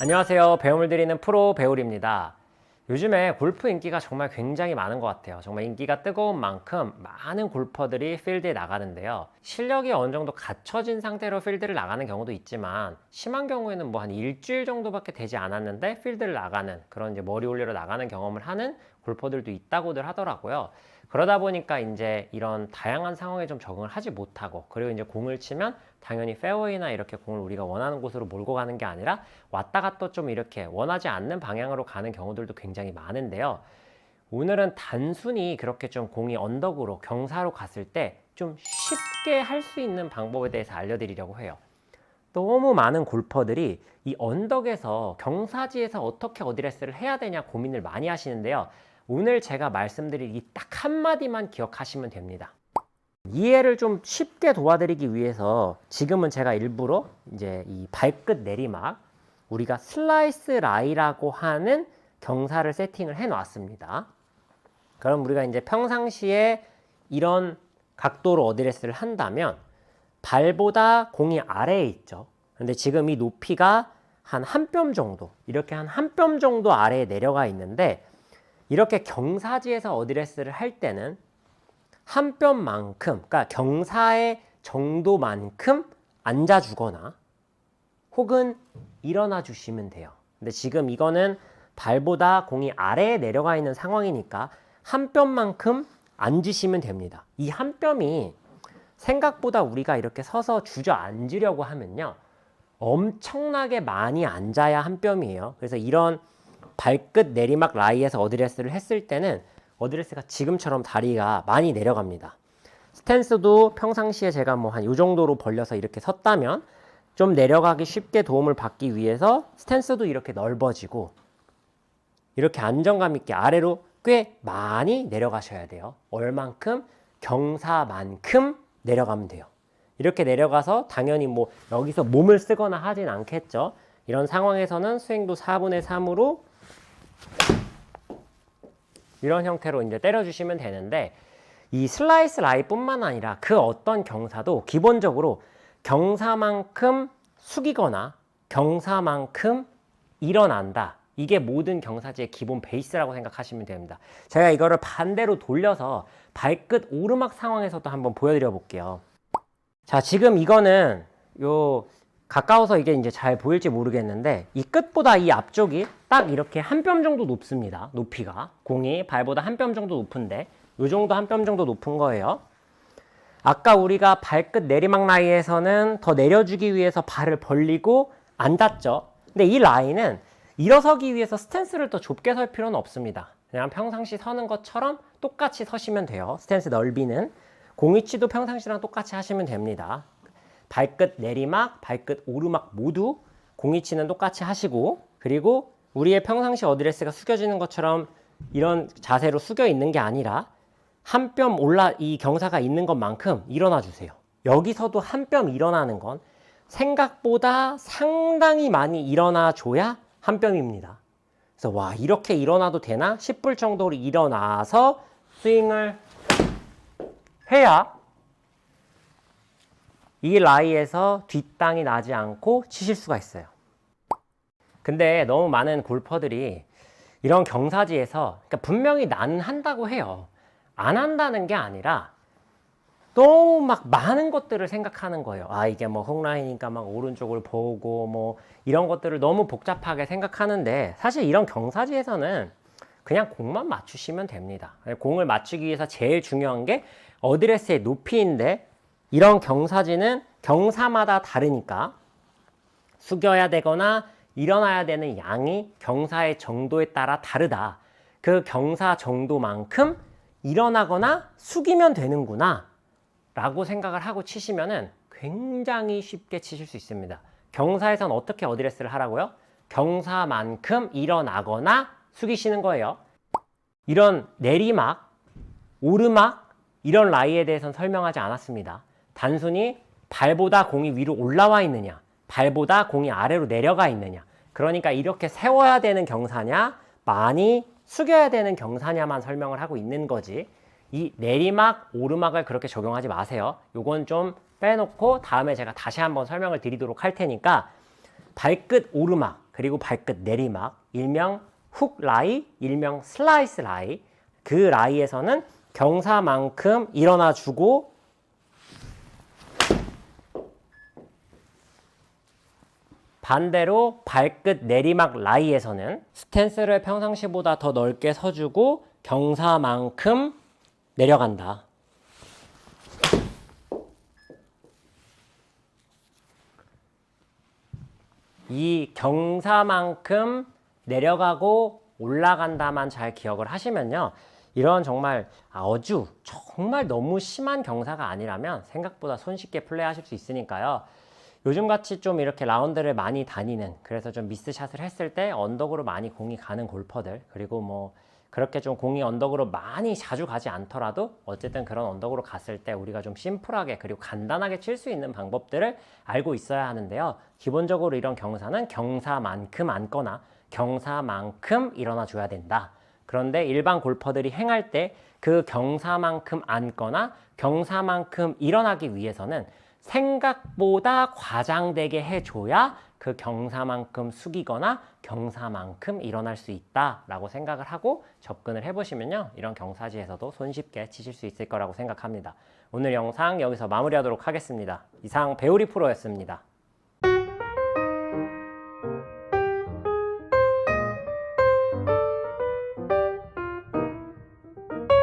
안녕하세요. 배움을 드리는 프로 배울입니다. 요즘에 골프 인기가 정말 굉장히 많은 것 같아요. 정말 인기가 뜨거운 만큼 많은 골퍼들이 필드에 나가는데요. 실력이 어느 정도 갖춰진 상태로 필드를 나가는 경우도 있지만 심한 경우에는 뭐 한 일주일 정도밖에 되지 않았는데 필드를 나가는 그런 이제 머리 올리러 나가는 경험을 하는 골퍼들도 있다고들 하더라고요. 그러다 보니까 이제 이런 다양한 상황에 좀 적응을 하지 못하고, 그리고 이제 공을 치면 당연히 페어웨이나 이렇게 공을 우리가 원하는 곳으로 몰고 가는 게 아니라 왔다 갔다 좀 이렇게 원하지 않는 방향으로 가는 경우들도 굉장히 많은데요. 오늘은 단순히 그렇게 좀 공이 언덕으로 경사로 갔을 때 좀 쉽게 할 수 있는 방법에 대해서 알려드리려고 해요. 너무 많은 골퍼들이 이 언덕에서 경사지에서 어떻게 어드레스를 해야 되냐 고민을 많이 하시는데요. 오늘 제가 말씀드릴 이 딱 한마디만 기억하시면 됩니다. 이해를 좀 쉽게 도와드리기 위해서 지금은 제가 일부러 이제 이 발끝 내리막, 우리가 슬라이스 라이라고 하는 경사를 세팅을 해 놨습니다. 그럼 우리가 이제 평상시에 이런 각도로 어드레스를 한다면 발보다 공이 아래에 있죠. 근데 지금 이 높이가 한 한 뼘 정도, 이렇게 한 한 뼘 정도 아래에 내려가 있는데, 이렇게 경사지에서 어드레스를 할 때는 한 뼘만큼, 그러니까 경사의 정도만큼 앉아주거나 혹은 일어나 주시면 돼요. 근데 지금 이거는 발보다 공이 아래에 내려가 있는 상황이니까 한 뼘만큼 앉으시면 됩니다. 이 한 뼘이 생각보다 우리가 이렇게 서서 주저앉으려고 하면요, 엄청나게 많이 앉아야 한 뼘이에요. 그래서 이런 발끝 내리막 라이에서 어드레스를 했을 때는 어드레스가 지금처럼 다리가 많이 내려갑니다. 스탠스도 평상시에 제가 뭐 한 이 정도로 벌려서 이렇게 섰다면 좀 내려가기 쉽게 도움을 받기 위해서 스탠스도 이렇게 넓어지고, 이렇게 안정감 있게 아래로 꽤 많이 내려가셔야 돼요. 얼만큼? 경사만큼 내려가면 돼요. 이렇게 내려가서 당연히 뭐 여기서 몸을 쓰거나 하진 않겠죠. 이런 상황에서는 스윙도 4분의 3으로 이런 형태로 이제 때려주시면 되는데, 이 슬라이스 라이뿐만 아니라 그 어떤 경사도 기본적으로 경사만큼 숙이거나 경사만큼 일어난다. 이게 모든 경사지의 기본 베이스라고 생각하시면 됩니다. 제가 이거를 반대로 돌려서 발끝 오르막 상황에서도 한번 보여드려 볼게요. 자, 지금 이거는 가까워서 이게 이제 잘 보일지 모르겠는데, 이 끝보다 이 앞쪽이 딱 이렇게 한 뼘 정도 높습니다. 높이가. 공이 발보다 한 뼘 정도 높은데, 요 정도 한 뼘 정도 높은 거예요. 아까 우리가 발끝 내리막 라인에서는 더 내려주기 위해서 발을 벌리고 앉았죠. 근데 이 라인은 일어서기 위해서 스탠스를 더 좁게 설 필요는 없습니다. 그냥 평상시 서는 것처럼 똑같이 서시면 돼요. 스탠스 넓이는. 공위치도 평상시랑 똑같이 하시면 됩니다. 발끝 내리막, 발끝 오르막 모두 공위치는 똑같이 하시고, 그리고 우리의 평상시 어드레스가 숙여지는 것처럼 이런 자세로 숙여 있는 게 아니라 한 뼘 이 경사가 있는 것만큼 일어나 주세요. 여기서도 한 뼘 일어나는 건 생각보다 상당히 많이 일어나 줘야 한 뼘입니다. 그래서 와, 이렇게 일어나도 되나 싶을 정도로 일어나서 스윙을 해야 이 라이에서 뒷땅이 나지 않고 치실 수가 있어요. 근데 너무 많은 골퍼들이 이런 경사지에서, 그러니까 분명히 나는 한다고 해요. 안 한다는 게 아니라 너무 막 많은 것들을 생각하는 거예요. 아, 이게 뭐 훅라인이니까 막 오른쪽을 보고 뭐 이런 것들을 너무 복잡하게 생각하는데, 사실 이런 경사지에서는 그냥 공만 맞추시면 됩니다. 공을 맞추기 위해서 제일 중요한 게 어드레스의 높이인데, 이런 경사지는 경사마다 다르니까 숙여야 되거나 일어나야 되는 양이 경사의 정도에 따라 다르다. 그 경사 정도만큼 일어나거나 숙이면 되는구나 라고 생각을 하고 치시면은 굉장히 쉽게 치실 수 있습니다. 경사에선 어떻게 어드레스를 하라고요? 경사만큼 일어나거나 숙이시는 거예요. 이런 내리막, 오르막 이런 라이에 대해서는 설명하지 않았습니다. 단순히 발보다 공이 위로 올라와 있느냐, 발보다 공이 아래로 내려가 있느냐, 그러니까 이렇게 세워야 되는 경사냐, 많이 숙여야 되는 경사냐만 설명을 하고 있는 거지, 이 내리막, 오르막을 그렇게 적용하지 마세요. 요건 좀 빼놓고 다음에 제가 다시 한번 설명을 드리도록 할 테니까 발끝 오르막 그리고 발끝 내리막, 일명 훅 라이, 일명 슬라이스 라이. 그 라이에서는 경사만큼 일어나 주고 반대로 발끝 내리막 라이에서는 스탠스를 평상시보다 더 넓게 서주고 경사만큼 내려간다. 이 경사만큼 내려가고 올라간다만 잘 기억을 하시면요. 이런 정말 정말 너무 심한 경사가 아니라면 생각보다 손쉽게 플레이하실 수 있으니까요. 요즘같이 좀 이렇게 라운드를 많이 다니는, 그래서 좀 미스샷을 했을 때 언덕으로 많이 공이 가는 골퍼들, 그리고 뭐 그렇게 좀 공이 언덕으로 많이 자주 가지 않더라도 어쨌든 그런 언덕으로 갔을 때 우리가 좀 심플하게 그리고 간단하게 칠 수 있는 방법들을 알고 있어야 하는데요. 기본적으로 이런 경사는 경사만큼 앉거나 경사만큼 일어나 줘야 된다. 그런데 일반 골퍼들이 행할 때 그 경사만큼 앉거나 경사만큼 일어나기 위해서는 생각보다 과장되게 해줘야 그 경사만큼 숙이거나 경사만큼 일어날 수 있다라고 생각을 하고 접근을 해보시면요. 이런 경사지에서도 손쉽게 치실 수 있을 거라고 생각합니다. 오늘 영상 여기서 마무리하도록 하겠습니다. 이상 배우리 프로였습니다.